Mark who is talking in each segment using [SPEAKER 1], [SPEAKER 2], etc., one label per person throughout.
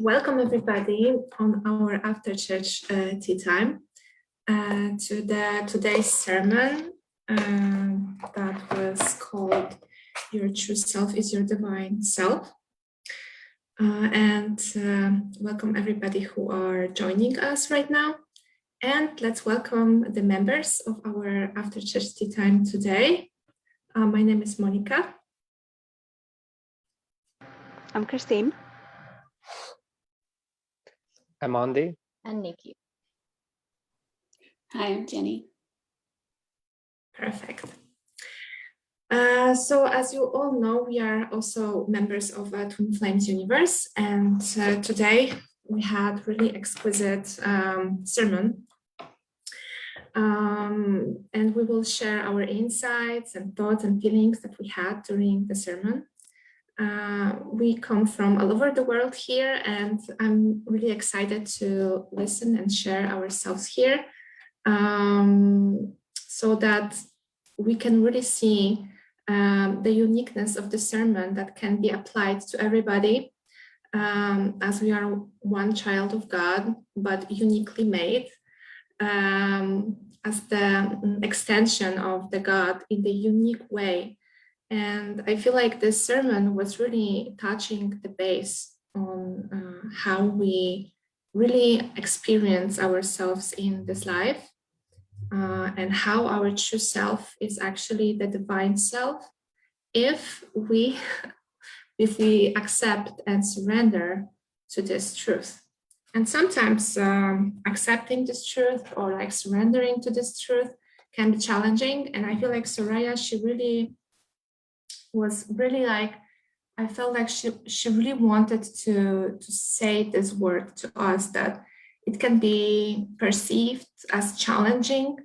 [SPEAKER 1] Welcome everybody on our after church tea time to today's sermon that was called "Your True Self is Your Divine Self." Welcome everybody who are joining us right now. And let's welcome the members of our after church tea time today. My name is Monica.
[SPEAKER 2] I'm Christine.
[SPEAKER 3] I'm Andy.
[SPEAKER 4] And Nikki.
[SPEAKER 5] Hi, I'm Jenny.
[SPEAKER 1] Perfect. So as you all know, we are also members of Twin Flames Universe, and today we had really exquisite sermon. And we will share our insights and thoughts and feelings that we had during the sermon. We come from all over the world here, and I'm really excited to listen and share ourselves here so that we can really see the uniqueness of the sermon that can be applied to everybody, as we are one child of God, but uniquely made as the extension of the God in the unique way. And I feel like this sermon was really touching the base on how we really experience ourselves in this life, and how our true self is actually the divine self if we accept and surrender to this truth. And sometimes accepting this truth or like surrendering to this truth can be challenging. And I feel like Shaleia, she really was really like, I felt like she really wanted to say this word to us, that it can be perceived as challenging,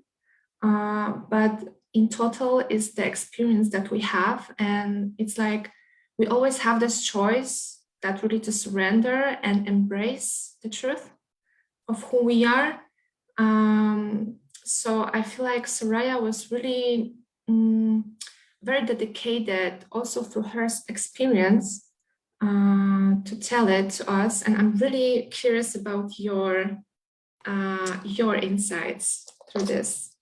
[SPEAKER 1] but in total is the experience that we have. And it's like we always have this choice that really to surrender and embrace the truth of who we are. So I feel like Shaleia was really very dedicated also through her experience to tell it to us. And I'm really curious about your insights through this,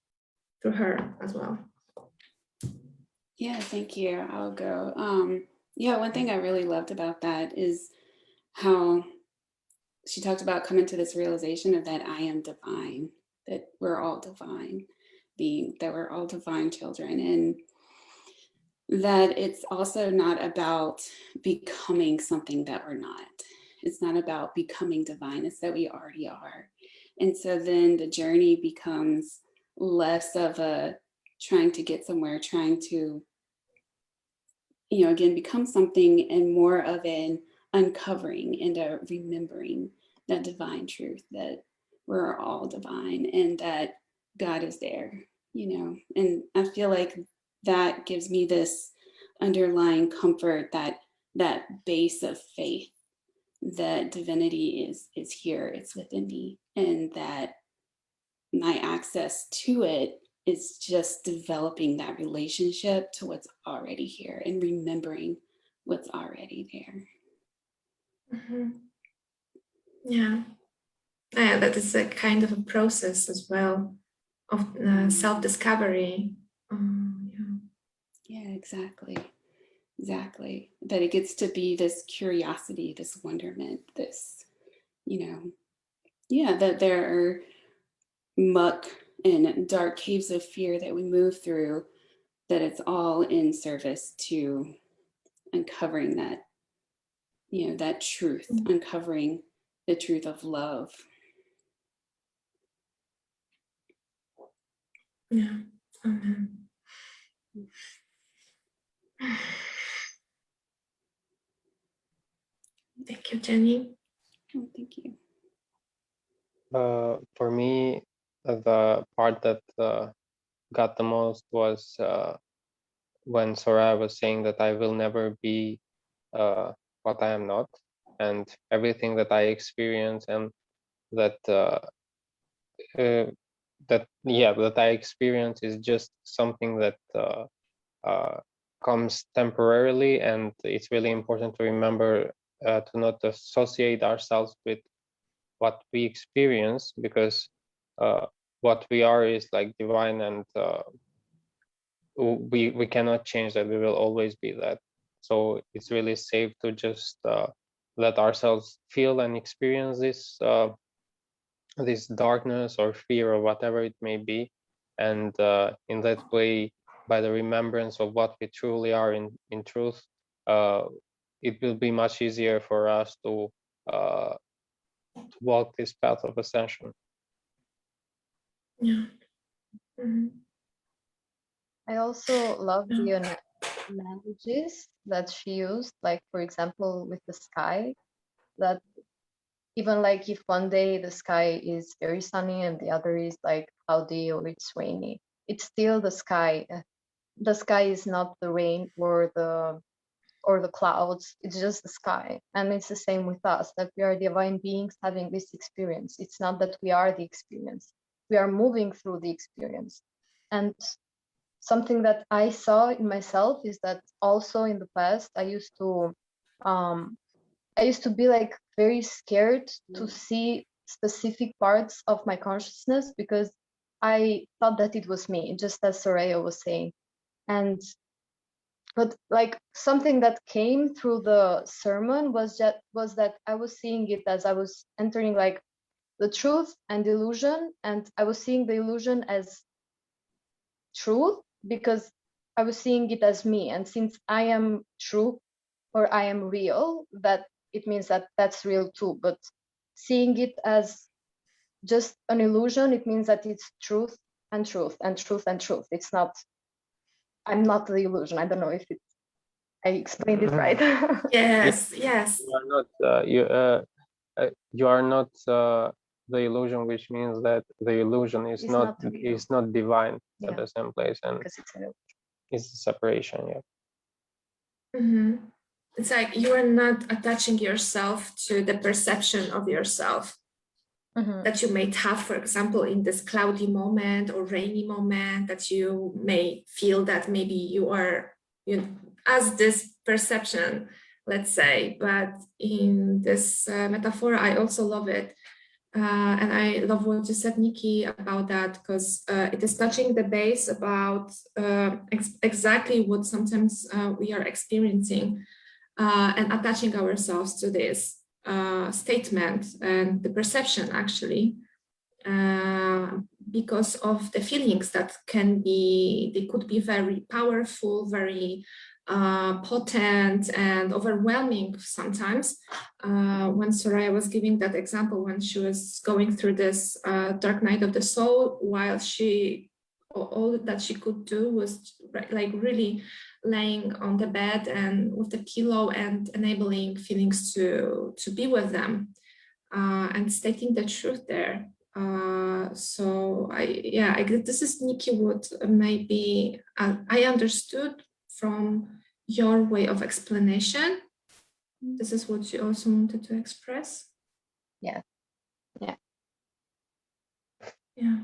[SPEAKER 1] through her as well.
[SPEAKER 5] Yeah, thank you. I'll go. Yeah, one thing I really loved about that is how she talked about coming to this realization of that I am divine, that we're all divine being, that we're all divine children, and that it's also not about becoming something that we're not. It's not about becoming divine, it's that we already are. And so then the journey becomes less of a trying to get somewhere, trying to, again, become something, and more of an uncovering and a remembering that divine truth, that we're all divine and that God is there, and I feel like that gives me this underlying comfort, that base of faith that divinity is here, it's within me, and that my access to it is just developing that relationship to what's already here and remembering what's already there.
[SPEAKER 1] Mm-hmm. Yeah, that is a kind of a process as well of self-discovery.
[SPEAKER 5] Yeah, exactly. That it gets to be this curiosity, this wonderment, this, that there are muck and dark caves of fear that we move through, that it's all in service to uncovering that, that truth, uncovering the truth of love.
[SPEAKER 1] Yeah. Amen. Thank you, Jenny.
[SPEAKER 5] Oh, thank you.
[SPEAKER 3] For me, the part that got the most was when Shaleia was saying that I will never be what I am not, and everything that I experience and that that I experience is just something that comes temporarily, and it's really important to remember to not associate ourselves with what we experience, because what we are is like divine, and we cannot change that. We will always be that. So it's really safe to just let ourselves feel and experience this darkness or fear or whatever it may be, and in that way, by the remembrance of what we truly are in truth, it will be much easier for us to walk this path of ascension.
[SPEAKER 1] Yeah. Mhm.
[SPEAKER 2] I also love the analogies that she used, like for example with the sky, that even like if one day the sky is very sunny and the other is like cloudy or it's rainy, it's still the sky. The sky is not the rain or the clouds, it's just the sky. And it's the same with us, that we are divine beings having this experience. It's not that we are the experience, we are moving through the experience. And something that I saw in myself is that also in the past I used to be like very scared to see specific parts of my consciousness, because I thought that it was me, just as Soraya was saying. But like something that came through the sermon was that I was seeing it as I was entering like the truth and illusion, and I was seeing the illusion as truth because I was seeing it as me. And since I am true or I am real, that it means that that's real too. But seeing it as just an illusion, it means that it's truth and truth and truth and truth. It's not, I'm not the illusion. I don't know if I explained it right.
[SPEAKER 1] Yes, yes.
[SPEAKER 3] You are not the illusion, which means that the illusion is
[SPEAKER 2] It's
[SPEAKER 3] not
[SPEAKER 2] not real.
[SPEAKER 3] is not divine
[SPEAKER 2] Yeah.
[SPEAKER 3] at the same place, and
[SPEAKER 2] Because it's an
[SPEAKER 3] it's a separation. Yeah.
[SPEAKER 1] Mhm. It's like you are not attaching yourself to the perception of yourself that you may have, for example, in this cloudy moment or rainy moment, that you may feel that maybe you are, as this perception, let's say. But in this metaphor, I also love it. And I love what you said, Nikki, about that, because it is touching the base about exactly what sometimes we are experiencing, and attaching ourselves to this statement and the perception, actually, because of the feelings that they could be very powerful, very potent and overwhelming sometimes. When Soraya was giving that example, when she was going through this dark night of the soul, while all that she could do was like really laying on the bed and with the pillow and enabling feelings to be with them, and stating the truth there. So I guess this is, Nikki, what maybe I understood from your way of explanation. This is what you also wanted to express.
[SPEAKER 2] Yeah.
[SPEAKER 1] Yeah.
[SPEAKER 5] Yeah.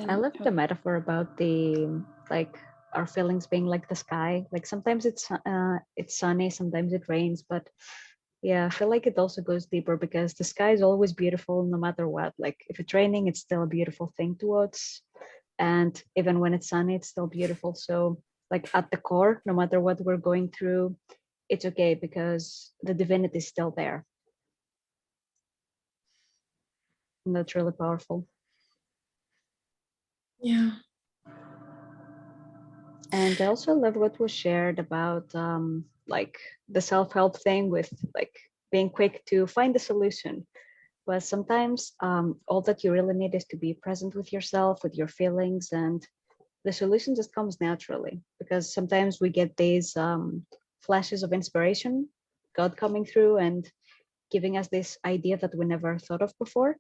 [SPEAKER 4] I love the metaphor about the like our feelings being like the sky. Like sometimes it's sunny, sometimes it rains, but yeah, I feel like it also goes deeper because the sky is always beautiful no matter what. Like if it's raining, it's still a beautiful thing to watch, and even when it's sunny, it's still beautiful. So like at the core, no matter what we're going through, it's okay because the divinity is still there, and that's really powerful.
[SPEAKER 1] Yeah.
[SPEAKER 4] And I also love what was shared about like the self-help thing with like being quick to find the solution. But sometimes all that you really need is to be present with yourself, with your feelings, and the solution just comes naturally. Because sometimes we get these flashes of inspiration, God coming through and giving us this idea that we never thought of before,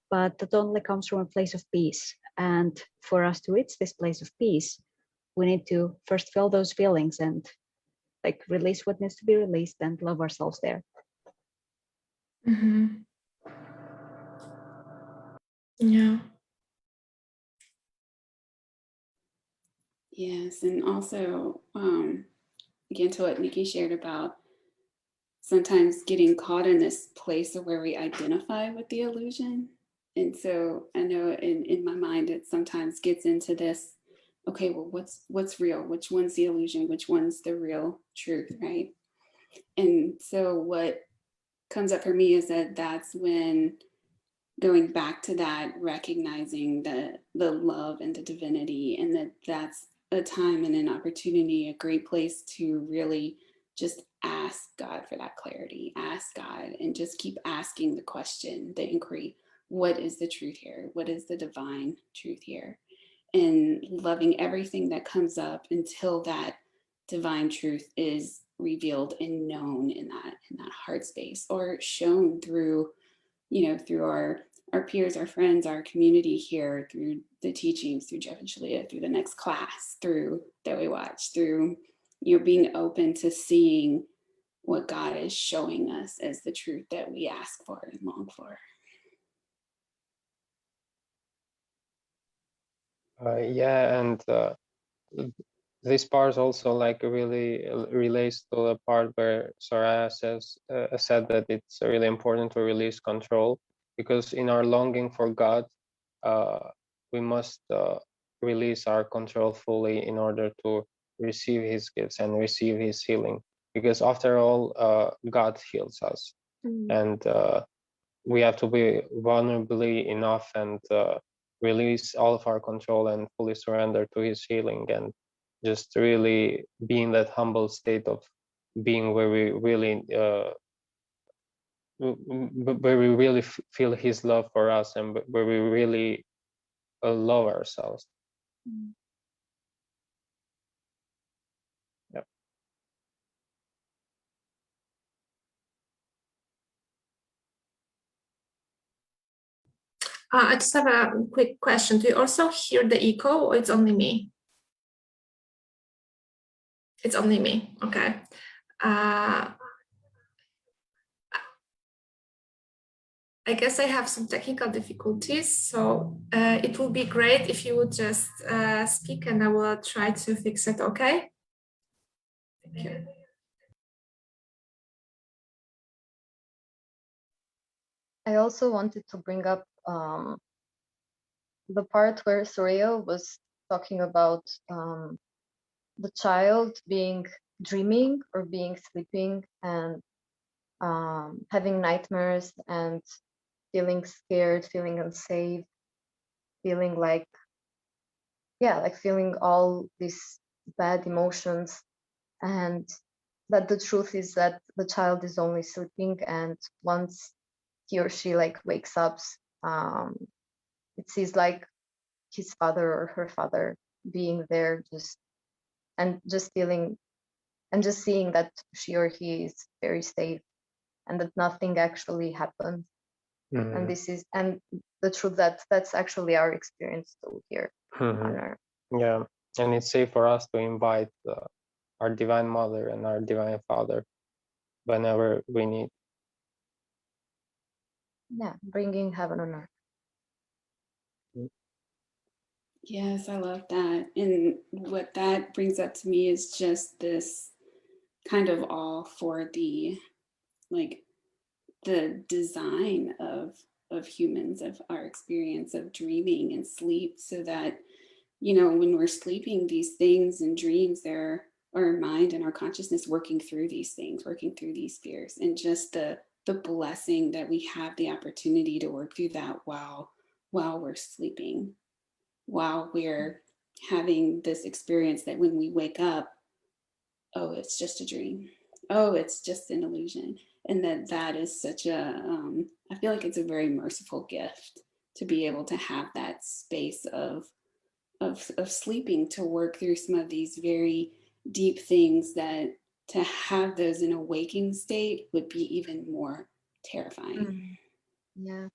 [SPEAKER 4] but that only comes from a place of peace. And for us to reach this place of peace, we need to first feel those feelings and like release what needs to be released and love ourselves there.
[SPEAKER 1] Mm-hmm. Yeah.
[SPEAKER 5] Yes, and also, again, to what Nikki shared about sometimes getting caught in this place of where we identify with the illusion. And so I know in my mind, it sometimes gets into this, okay, well, what's real? Which one's the illusion? Which one's the real truth, right? And so what comes up for me is that that's when going back to that, recognizing the love and the divinity, and that's a time and an opportunity, a great place to really just ask God for that clarity, ask God, and just keep asking the question, the inquiry, what is the truth here? What is the divine truth here? And loving everything that comes up until that divine truth is revealed and known in that heart space, or shown through, through our peers, our friends, our community here, through the teachings, through Jeff and Shaleia, through the next class, through that we watch, through, being open to seeing what God is showing us as the truth that we ask for and long for.
[SPEAKER 3] Yeah, and this part also like really relates to the part where Soraya said that it's really important to release control, because in our longing for God, we must release our control fully in order to receive His gifts and receive His healing. Because after all, God heals us, and we have to be vulnerably enough and release all of our control and fully surrender to His healing, and just really be in that humble state of being where we really feel His love for us, and where we really love ourselves. Yeah.
[SPEAKER 1] I just have a quick question. Do you also hear the echo, or it's only me? It's only me. Okay. I guess I have some technical difficulties, so it will be great if you would just speak, and I will try to fix it, okay? Thank you.
[SPEAKER 2] I also wanted to bring up the part where Soraya was talking about the child being dreaming or being sleeping and having nightmares and feeling scared, feeling unsafe, feeling like, like feeling all these bad emotions. And that the truth is that the child is only sleeping, and once he or she like wakes up, it sees like his father or her father being there, just feeling and just seeing that she or he is very safe and that nothing actually happened. And this is, and the truth that's actually our experience too here on Earth.
[SPEAKER 3] Yeah, and it's safe for us to invite our Divine Mother and our Divine Father whenever we need.
[SPEAKER 2] Yeah, bringing heaven on earth.
[SPEAKER 5] Yes, I love that. And what that brings up to me is just this kind of awe for the design of humans, of our experience of dreaming and sleep, so that, when we're sleeping, these things and dreams, they're our mind and our consciousness working through these things, working through these fears, and just the blessing that we have the opportunity to work through that while we're sleeping, while we're having this experience that when we wake up, oh, it's just a dream. Oh, it's just an illusion. And that is such I feel like it's a very merciful gift to be able to have that space of sleeping, to work through some of these very deep things, that to have those in a waking state would be even more terrifying.
[SPEAKER 2] Yeah.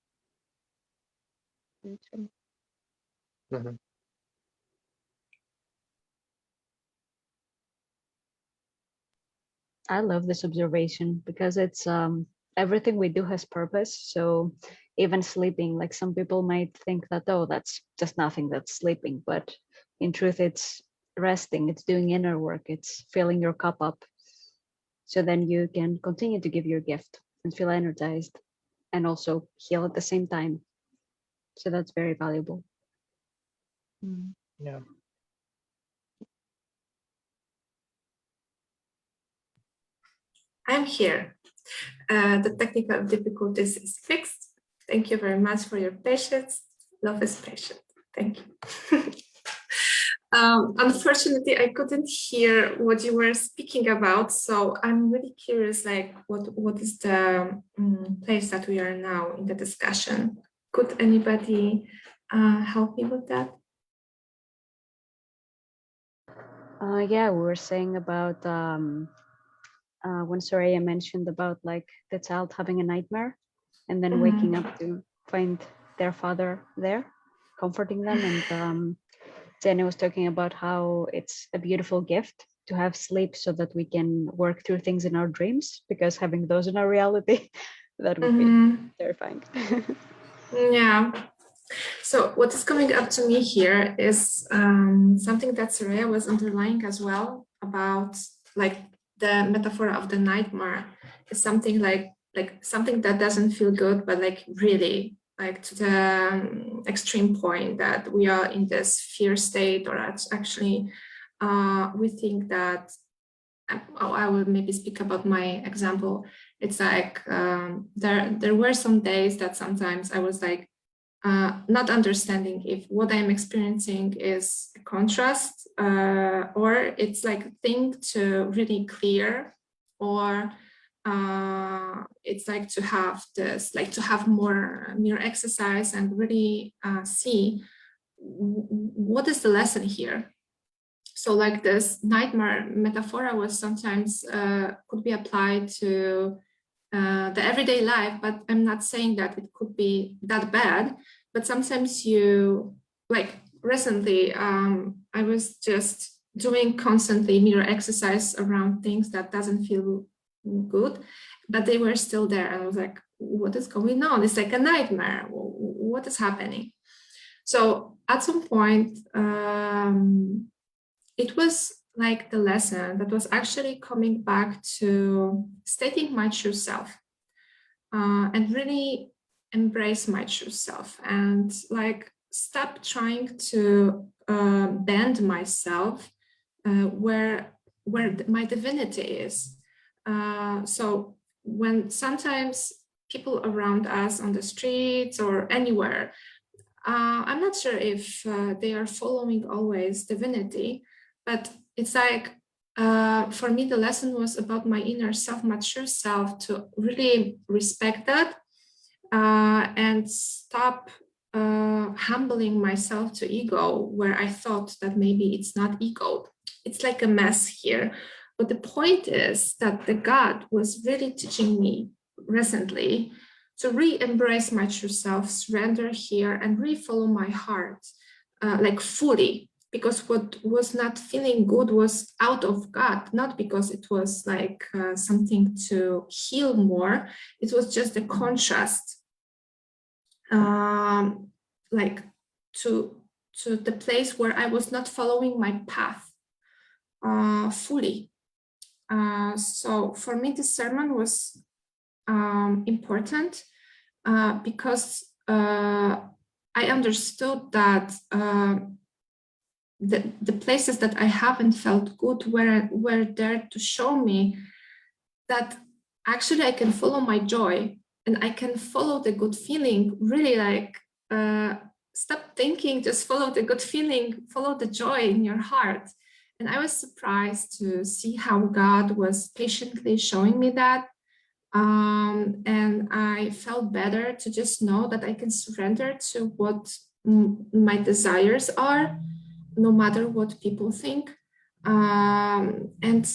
[SPEAKER 4] I love this observation because it's everything we do has purpose. So even sleeping, like some people might think that, oh, that's just nothing, that's sleeping. But in truth, it's resting, it's doing inner work, it's filling your cup up. So then you can continue to give your gift and feel energized and also heal at the same time. So that's very valuable.
[SPEAKER 3] Yeah.
[SPEAKER 1] I'm here. The technical difficulties is fixed. Thank you very much for your patience. Love is patient. Thank you. Unfortunately, I couldn't hear what you were speaking about, so I'm really curious, like, what is the place that we are now in the discussion? Could anybody help me with that?
[SPEAKER 4] Yeah, we were saying about when Soraya mentioned about like the child having a nightmare and then waking up to find their father there, comforting them. And Jenny was talking about how it's a beautiful gift to have sleep so that we can work through things in our dreams, because having those in our reality, that would be terrifying.
[SPEAKER 1] Yeah. So what is coming up to me here is something that Soraya was underlying as well, about like the metaphor of the nightmare is something like something that doesn't feel good, but like really like to the extreme point that we are in this fear state, or actually we think that, I will maybe speak about my example. It's like there were some days that sometimes I was like, not understanding if what I'm experiencing is a contrast or it's like a thing to really clear, or it's like to have this, like to have more mirror exercise and really see what is the lesson here. So like this nightmare metaphor was sometimes could be applied to the everyday life, but I'm not saying that it could be that bad. But sometimes you, like recently, I was just doing constantly mirror exercise around things that doesn't feel good, but they were still there. And I was like, what is going on? It's like a nightmare. What is happening? So at some point, it was like the lesson that was actually coming back to stating my true self. And really embrace my true self, and like stop trying to bend myself where my divinity is. So when sometimes people around us on the streets or anywhere, I'm not sure if they are following always divinity, but it's like for me, the lesson was about my inner self, my true self, to really respect that and stop humbling myself to ego, where I thought that maybe it's not ego. It's like a mess here. But the point is that the God was really teaching me recently to re-embrace my true self, surrender here, and re-follow my heart, like fully. Because what was not feeling good was out of God, not because it was like something to heal more. It was just a contrast, like to the place where I was not following my path fully. So for me, this sermon was important because I understood that the places that I haven't felt good were there to show me that actually I can follow my joy, and I can follow the good feeling, really like stop thinking, just follow the good feeling, follow the joy in your heart. And I was surprised to see how God was patiently showing me that. And I felt better to just know that I can surrender to what my desires are, no matter what people think. And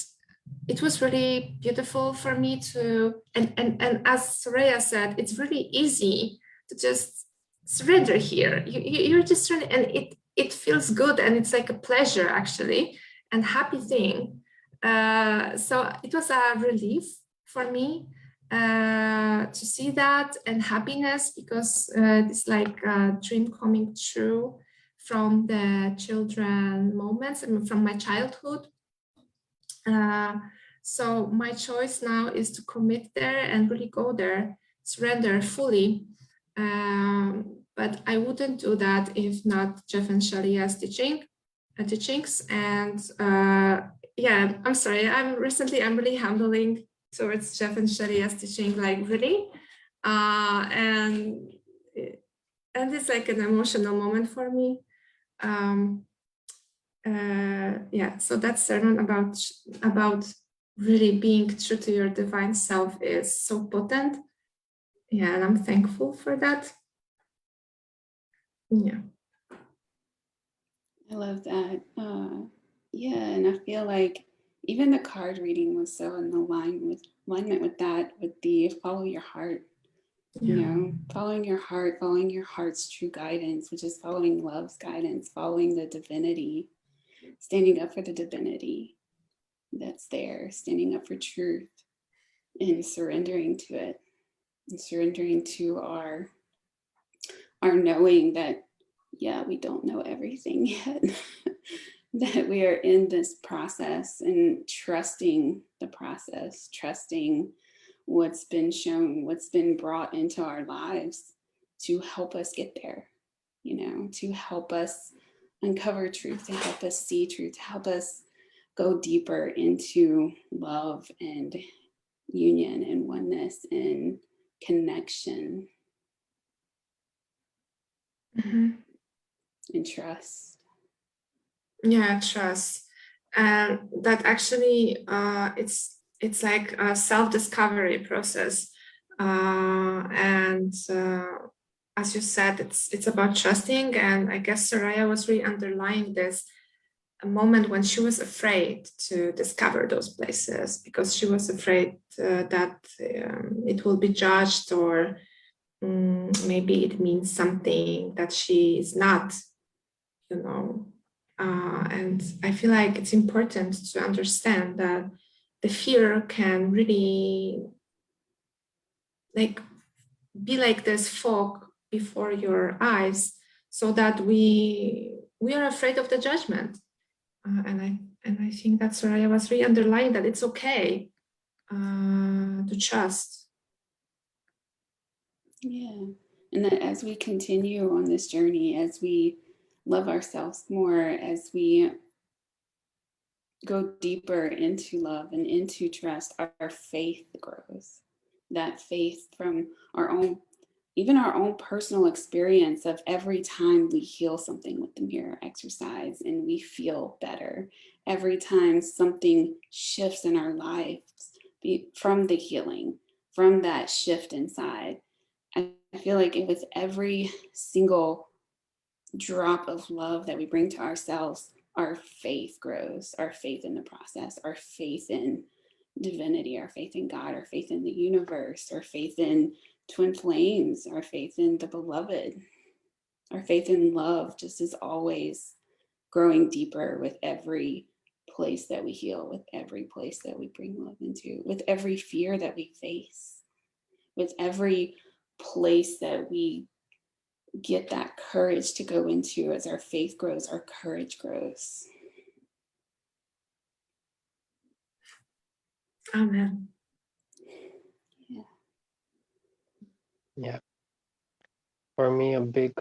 [SPEAKER 1] it was really beautiful for me to, and as Soraya said, it's really easy to just surrender here. You're just surrender, and it feels good, and it's like a pleasure actually, and happy thing. So it was a relief for me to see that, and happiness, because it's like a dream coming true from the children moments and from my childhood. So my choice now is to commit there and really go there, surrender fully. But I wouldn't do that if not Jeff and Shaleia's teachings. And yeah, I'm sorry. I'm really humbling towards Jeff and Shaleia's teaching, like really. And it's like an emotional moment for me. Yeah, so that sermon about really being true to your divine self is so potent. Yeah, and I'm thankful for that. Yeah.
[SPEAKER 5] I love that. Yeah, and I feel like even the card reading was so in alignment with that, with the follow your heart. You know, following your heart, following your heart's true guidance, which is following love's guidance, following the divinity, standing up for the divinity that's there, standing up for truth and surrendering to it, and surrendering to our knowing that, yeah, we don't know everything yet, that we are in this process, and trusting the process, trusting what's been shown, what's been brought into our lives to help us get there, you know, to help us uncover truth, to help us see truth, to help us go deeper into love and union and oneness and connection.
[SPEAKER 1] Mm-hmm.
[SPEAKER 5] And trust.
[SPEAKER 1] Yeah, trust. And that actually it's like a self-discovery process. And as you said, it's about trusting. And I guess Soraya was really underlying this a moment when she was afraid to discover those places because she was afraid that it will be judged, or maybe it means something that she is not, you know. And I feel like it's important to understand that the fear can really like be like this fog before your eyes, so that we are afraid of the judgment. And I think that Soraya was really underlying that it's okay to trust.
[SPEAKER 5] Yeah. And that as we continue on this journey, as we love ourselves more, as we go deeper into love and into trust, our faith grows. That faith from our own, even our own personal experience of every time we heal something with the mirror exercise and we feel better, every time something shifts in our lives from the healing, from that shift inside. I feel like it was every single drop of love that we bring to ourselves, our faith grows, our faith in the process, our faith in divinity, our faith in God, our faith in the universe, our faith in twin flames, our faith in the beloved, our faith in love just is always growing deeper with every place that we heal, with every place that we bring love into, with every fear that we face, with every place that we get that courage to go into. As our faith grows, our courage grows.
[SPEAKER 1] Amen.
[SPEAKER 5] Yeah.
[SPEAKER 3] Yeah. For me, a big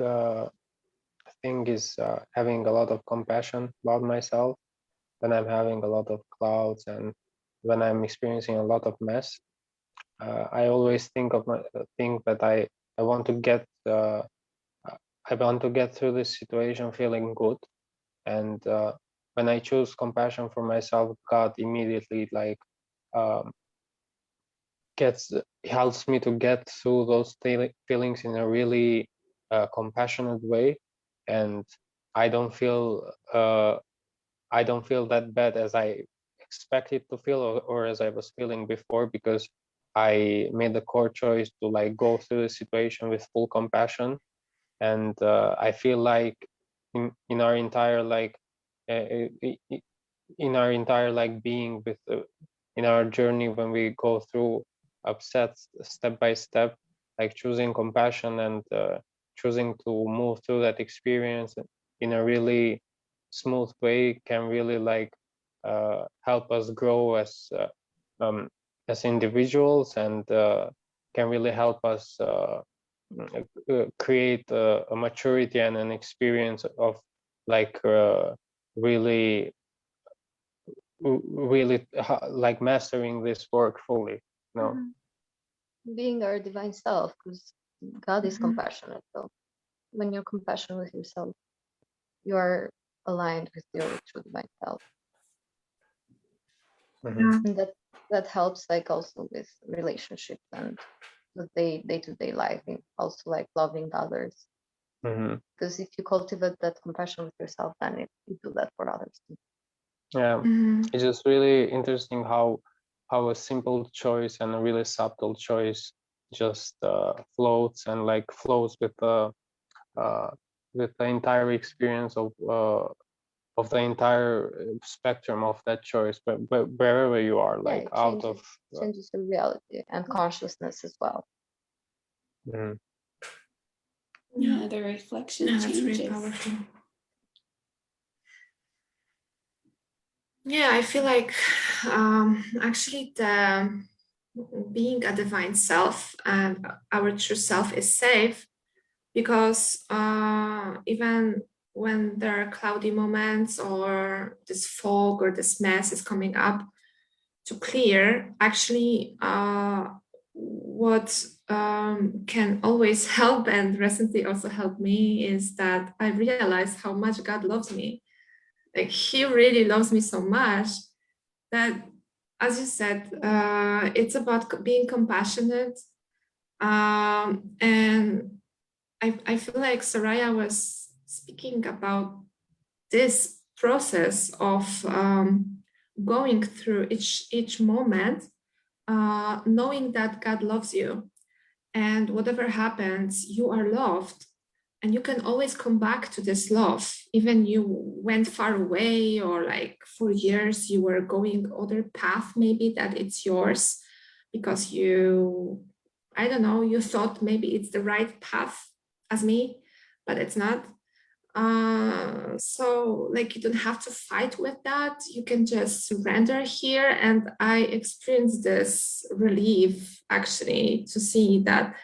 [SPEAKER 3] thing is having a lot of compassion about myself when I'm having a lot of clouds and when I'm experiencing a lot of mess. I always think that I want to get through this situation feeling good, and when I choose compassion for myself, God immediately um, helps me to get through those feelings in a really compassionate way, and I don't feel that bad as I expected to feel, or as I was feeling before, because I made the core choice to go through the situation with full compassion. And I feel like in our entire being with in our journey, when we go through upsets step by step, choosing compassion and choosing to move through that experience in a really smooth way can really like help us grow as individuals, and can really help us create a maturity and an experience of like really like mastering this work fully. No.
[SPEAKER 2] Being our divine self, because God is
[SPEAKER 1] Mhm.
[SPEAKER 2] compassionate. So when you're compassionate with yourself, you are aligned with your true divine self.
[SPEAKER 3] Mhm.
[SPEAKER 2] And that helps like also with relationships and the day-to-day life, and also like loving others.
[SPEAKER 3] Mhm.
[SPEAKER 2] Because if you cultivate that compassion with yourself, then you do that for others too.
[SPEAKER 3] Yeah,
[SPEAKER 1] Mhm.
[SPEAKER 3] it's just really interesting how a simple choice and a really subtle choice just floats and like flows with the entire experience of the entire spectrum of that choice, but wherever you are,
[SPEAKER 2] Yeah,
[SPEAKER 3] like
[SPEAKER 2] it
[SPEAKER 3] out of
[SPEAKER 2] changes the reality and consciousness as well.
[SPEAKER 3] Mhm.
[SPEAKER 5] Yeah, the reflection
[SPEAKER 1] Yeah, that's really
[SPEAKER 5] changes.
[SPEAKER 1] powerful. Yeah, I feel like actually the being a divine self and our true self is safe, because even when there are cloudy moments or this fog or this mess is coming up to clear, actually what can always help and recently also helped me is that I realized how much God loves me. Like he really loves me so much that, as you said, it's about being compassionate. And I feel like Soraya was speaking about this process of going through each moment, knowing that God loves you, and whatever happens, you are loved, and you can always come back to this love, even you went far away, or like for years you were going other path, maybe that it's yours because you, I don't know, you thought maybe it's the right path as me, but it's not. So like you don't have to fight with that, you can just surrender here. And I experienced this relief actually to see that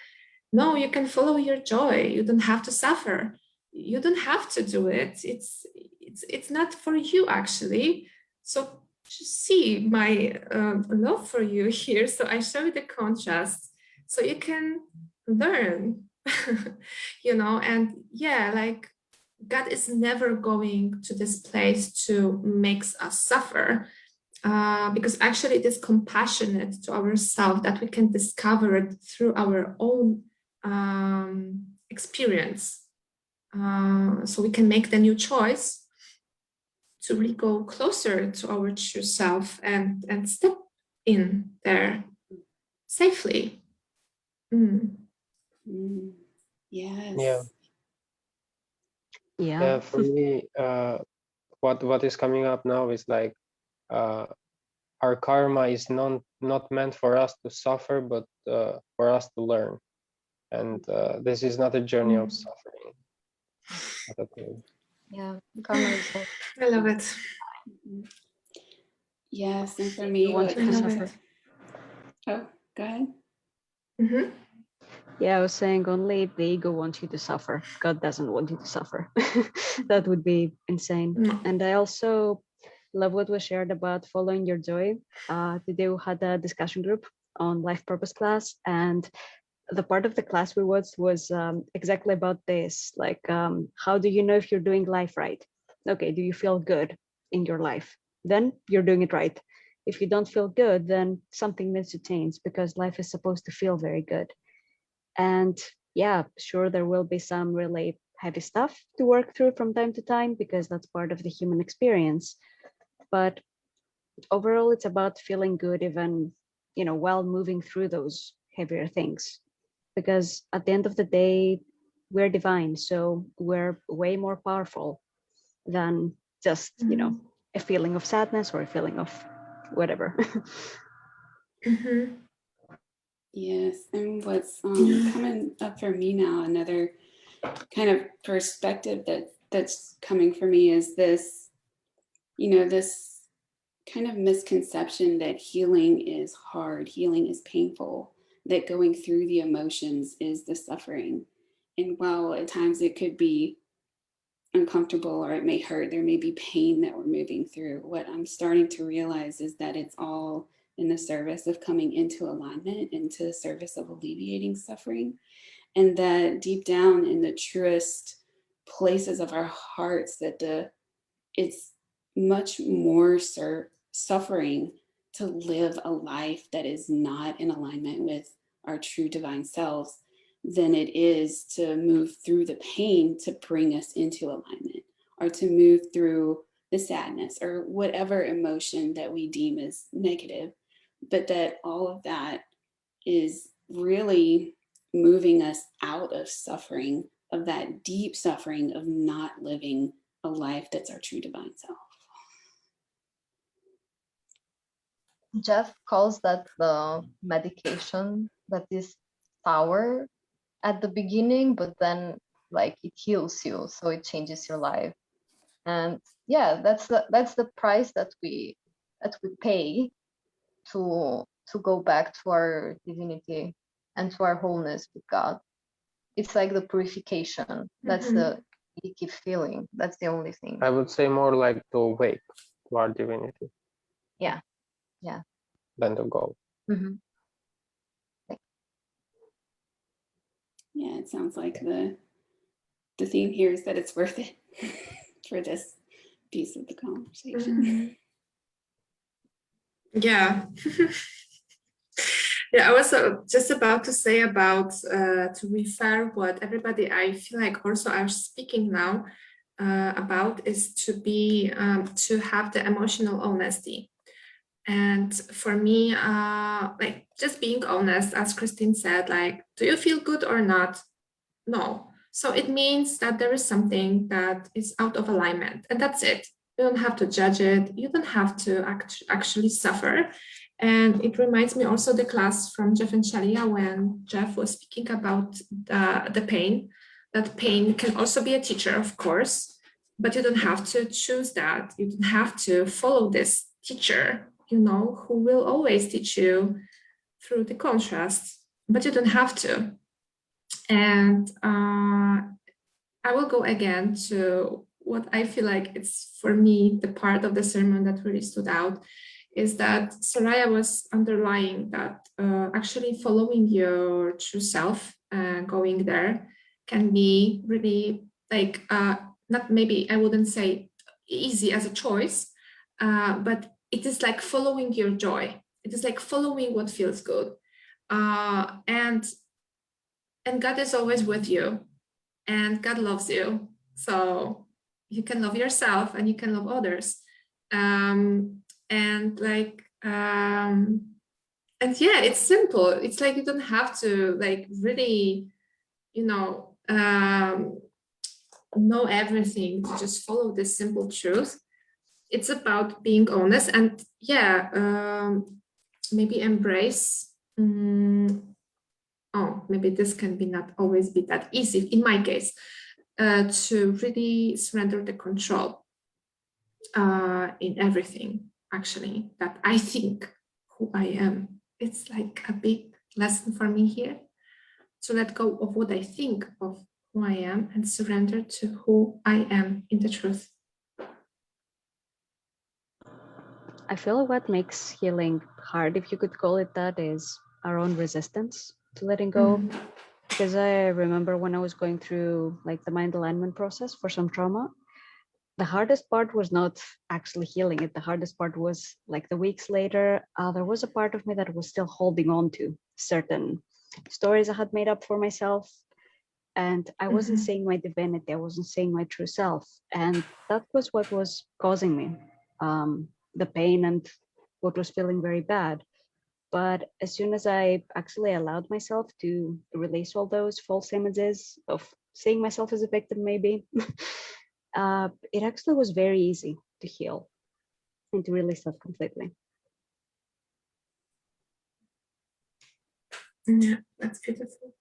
[SPEAKER 1] no, you can follow your joy, you don't have to suffer, you don't have to do it, it's not for you actually. So just see my love for you here. So I show you the contrast so you can learn. You know, and yeah, like God is never going to this place to make us suffer, because actually it is compassionate to ourselves that we can discover it through our own experience. So we can make the new choice to really go closer to our true self and step in there safely.
[SPEAKER 5] Yes.
[SPEAKER 3] Yeah.
[SPEAKER 4] Yeah.
[SPEAKER 3] Yeah, for me, what is coming up now is like our karma is not meant for us to suffer, but for us to learn. And this is not a journey of suffering. Not at all.
[SPEAKER 2] Yeah, karma is all.
[SPEAKER 1] I love it.
[SPEAKER 5] Yes, and for
[SPEAKER 4] You
[SPEAKER 5] me,
[SPEAKER 4] want
[SPEAKER 5] what?
[SPEAKER 4] you to
[SPEAKER 1] love
[SPEAKER 4] suffer.
[SPEAKER 1] it.
[SPEAKER 5] Oh, go ahead.
[SPEAKER 1] Mm-hmm.
[SPEAKER 4] Yeah, I was saying only the ego wants you to suffer. God doesn't want you to suffer. That would be insane.
[SPEAKER 1] No.
[SPEAKER 4] And I also love what was shared about following your joy. Today we had a discussion group on life purpose class, and the part of the class we watched was exactly about this. Like, how do you know if you're doing life right? Okay, do you feel good in your life? Then you're doing it right. If you don't feel good, then something needs to change, because life is supposed to feel very good. And yeah, sure, there will be some really heavy stuff to work through from time to time, because that's part of the human experience. But overall, it's about feeling good, even, while moving through those heavier things. Because at the end of the day, we're divine. So we're way more powerful than just, a feeling of sadness or a feeling of whatever.
[SPEAKER 1] Mm-hmm.
[SPEAKER 5] Yes, and what's coming up for me now, another kind of perspective that that's coming for me is this, this kind of misconception that healing is hard, healing is painful, that going through the emotions is the suffering. And while at times it could be uncomfortable or it may hurt, there may be pain that we're moving through. What I'm starting to realize is that it's all in the service of coming into alignment, into the service of alleviating suffering. And that deep down in the truest places of our hearts, that it's much more suffering to live a life that is not in alignment with our true divine selves than it is to move through the pain to bring us into alignment, or to move through the sadness or whatever emotion that we deem as negative. But that all of that is really moving us out of suffering, of that deep suffering of not living a life that's our true divine self.
[SPEAKER 2] Jeff calls that the medication that is sour at the beginning, but then like it heals you, so it changes your life. And yeah, that's the price that we pay to go back to our divinity and to our wholeness with God. It's like the purification. That's the you keep feeling. That's the only thing.
[SPEAKER 3] I would say more like to awake to our divinity.
[SPEAKER 2] Yeah.
[SPEAKER 3] Than to go.
[SPEAKER 2] Mm-hmm.
[SPEAKER 5] Yeah, it sounds like the theme here is that it's worth it for this piece of the conversation.
[SPEAKER 1] Yeah. Yeah, I was just about to say about to refer what everybody I feel like also are speaking now about is to be to have the emotional honesty. And for me, like just being honest, as Christine said, like, do you feel good or not? No. So it means that there is something that is out of alignment, and that's it. You don't have to judge it. You don't have to actually suffer. And it reminds me also the class from Jeff and Shaleia when Jeff was speaking about the pain. That pain can also be a teacher, of course, but you don't have to choose that. You don't have to follow this teacher, who will always teach you through the contrast, but you don't have to. And I will go again to what I feel like it's for me, the part of the sermon that really stood out is that Soraya was underlying that actually following your true self and going there can be really like, not maybe I wouldn't say easy as a choice, but it is like following your joy. It is like following what feels good. And God is always with you, and God loves you. So you can love yourself and you can love others. And yeah, it's simple. It's like you don't have to like really, know everything to just follow this simple truth. It's about being honest and maybe embrace. Maybe this can be not always be that easy in my case, to really surrender the control in everything, actually, that I think who I am. It's like a big lesson for me here to let go of what I think of who I am and surrender to who I am in the truth.
[SPEAKER 4] I feel what makes healing hard, if you could call it that, is our own resistance to letting go. Because I remember when I was going through like the mind alignment process for some trauma, the hardest part was not actually healing it. The hardest part was like the weeks later, there was a part of me that was still holding on to certain stories I had made up for myself. And I wasn't seeing my divinity. I wasn't seeing my true self. And that was what was causing me the pain and what was feeling very bad. But as soon as I actually allowed myself to release all those false images of seeing myself as a victim, maybe, it actually was very easy to heal and to release that completely.
[SPEAKER 1] Yeah, that's beautiful.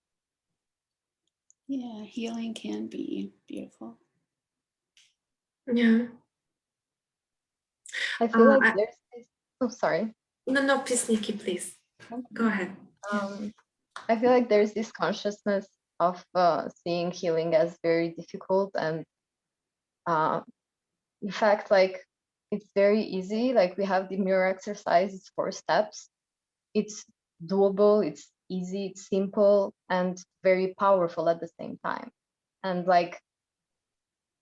[SPEAKER 5] Yeah, healing can be beautiful.
[SPEAKER 1] Yeah.
[SPEAKER 2] I feel like
[SPEAKER 1] I-
[SPEAKER 2] there's this, oh, sorry.
[SPEAKER 1] No, please, Nikki, please. Go ahead.
[SPEAKER 2] I feel like there's this consciousness of seeing healing as very difficult, and in fact, like, it's very easy. Like, we have the mirror exercise, it's 4 steps. It's doable, it's easy, it's simple, and very powerful at the same time. And like,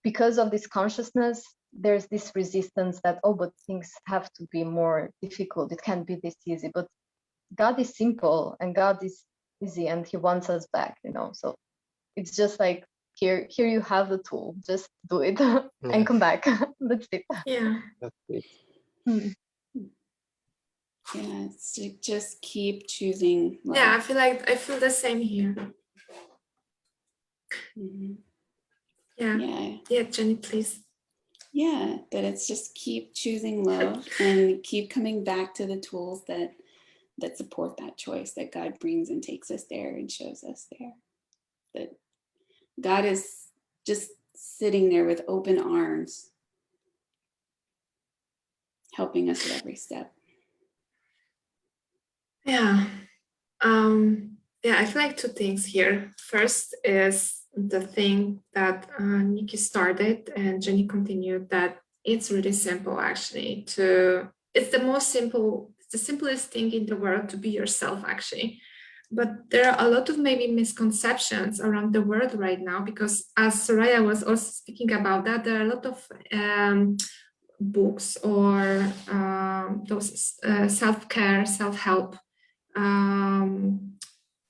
[SPEAKER 2] because of this consciousness, there's this resistance that, oh, but things have to be more difficult. It can't be this easy. But God is simple and God is easy, and He wants us back, you know. So it's just like, here you have the tool. Just do it and come back. That's it.
[SPEAKER 1] Yeah.
[SPEAKER 3] That's it.
[SPEAKER 2] Mm.
[SPEAKER 5] Yeah, so just keep choosing love.
[SPEAKER 1] Yeah, I feel the same here.
[SPEAKER 5] Mhm.
[SPEAKER 1] Yeah.
[SPEAKER 5] Yeah.
[SPEAKER 1] Yeah, Jenny, please.
[SPEAKER 5] Yeah, that it's just keep choosing love and keep coming back to the tools that support that choice, that God brings and takes us there and shows us there. That God is just sitting there with open arms, helping us at every step.
[SPEAKER 1] Yeah. Yeah, I feel like 2 things here. First is the thing that Nikki started and Jenny continued, that it's really simple actually it's the simplest thing in the world to be yourself actually. But there are a lot of maybe misconceptions around the world right now, because as Soraya was also speaking about that, there are a lot of books or those self-care, self-help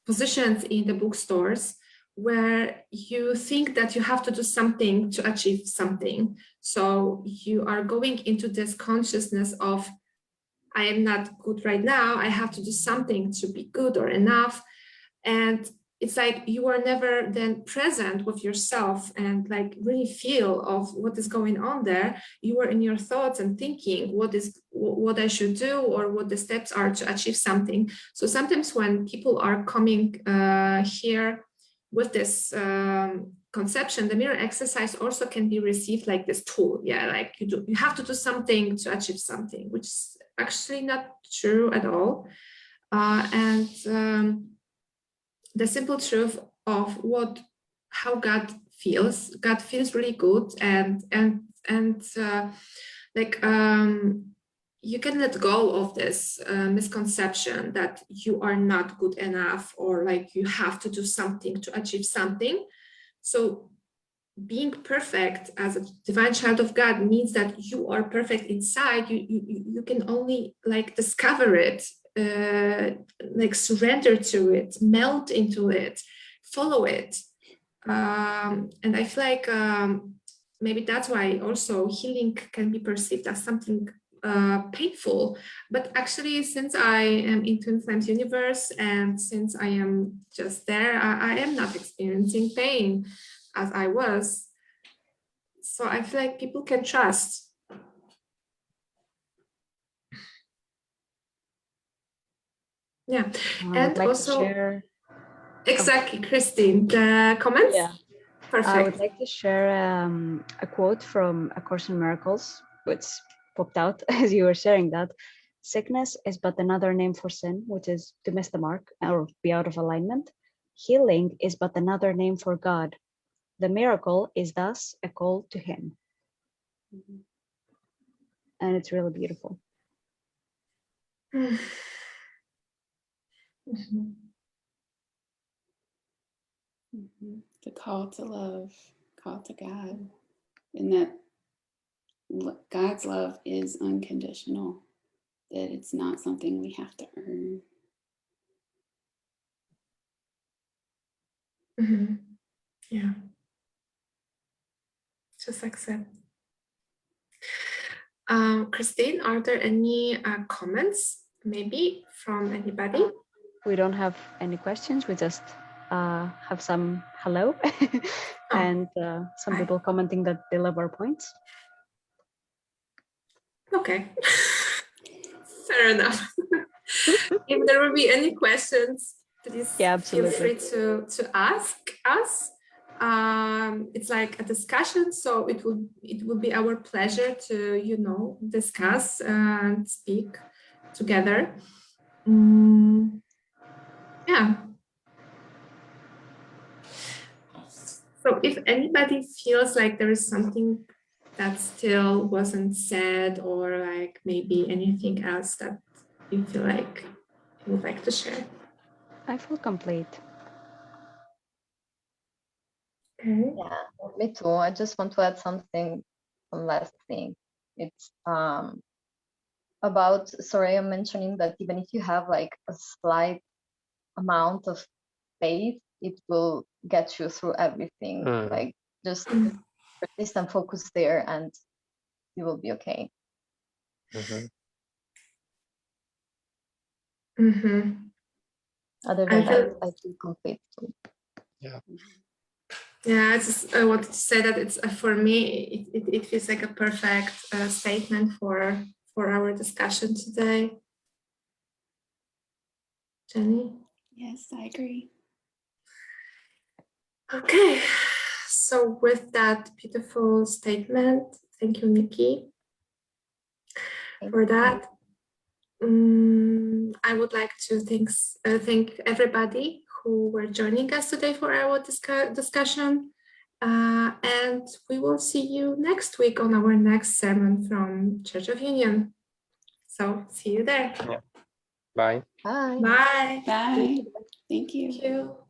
[SPEAKER 1] positions in the bookstores where you think that you have to do something to achieve something. So you are going into this consciousness of, I am not good right now, I have to do something to be good or enough. And it's like you are never then present with yourself and like really feel of what is going on there. You are in your thoughts and thinking what I should do or what the steps are to achieve something. So sometimes when people are coming here with this conception, the mirror exercise also can be received like this tool. Yeah, like you have to do something to achieve something, which is actually not true at all. The simple truth of how God feels really good, and you can let go of this misconception that you are not good enough or like you have to do something to achieve something. So being perfect as a divine child of God means that you are perfect inside. You can only like discover it, like surrender to it, melt into it, follow it. And I feel like maybe that's why also healing can be perceived as something painful. But actually, since I am in Twin Flames universe and since I am just there, I am not experiencing pain as I was. So I feel like people can trust. Yeah. And
[SPEAKER 4] like
[SPEAKER 1] also,
[SPEAKER 4] to share.
[SPEAKER 1] exactly, Christine, the comments?
[SPEAKER 4] Yeah.
[SPEAKER 1] Perfect.
[SPEAKER 4] I would like to share a quote from A Course in Miracles, which popped out as you were sharing that. Sickness is but another name for sin, which is to miss the mark or be out of alignment. Healing is but another name for God. The miracle is thus a call to Him.
[SPEAKER 5] Mm-hmm.
[SPEAKER 4] And it's really beautiful.
[SPEAKER 1] Mm-hmm.
[SPEAKER 5] Mm-hmm. The call to love, call to God, and that God's love is unconditional, that it's not something we have to earn.
[SPEAKER 1] Mm-hmm. Yeah. Just accept. Christine, are there any comments maybe from anybody?
[SPEAKER 4] We don't have any questions. We just have some hello and some
[SPEAKER 1] Hi.
[SPEAKER 4] people commenting that they love our points.
[SPEAKER 1] Okay. Fair enough. If there will be any questions, please feel free to ask us. it's like a discussion, so it will be our pleasure to, you know, discuss and speak together. Yeah. So if anybody feels like there is something that still wasn't said, or like maybe anything else that you feel like you would like to share.
[SPEAKER 4] I feel complete.
[SPEAKER 1] Okay.
[SPEAKER 2] Yeah, me too. I just want to add something, one last thing. It's about Soraya mentioning that even if you have like a slight amount of faith, it will get you through everything. Like just persist and focus there, and you will be okay. Other than that, I feel complete too.
[SPEAKER 3] Yeah.
[SPEAKER 1] Yeah, I just wanted to say that it's for me, it feels like a perfect statement for our discussion today. Jenny?
[SPEAKER 5] Yes, I agree.
[SPEAKER 1] Okay, so with that beautiful statement, thank you, Nikki, for that. I would like to thank everybody who were joining us today for our discussion. And we will see you next week on our next sermon from Church of Union. So see you there.
[SPEAKER 3] Yeah. Bye.
[SPEAKER 2] Bye.
[SPEAKER 1] Bye.
[SPEAKER 5] Bye. Thank you.
[SPEAKER 1] Thank you.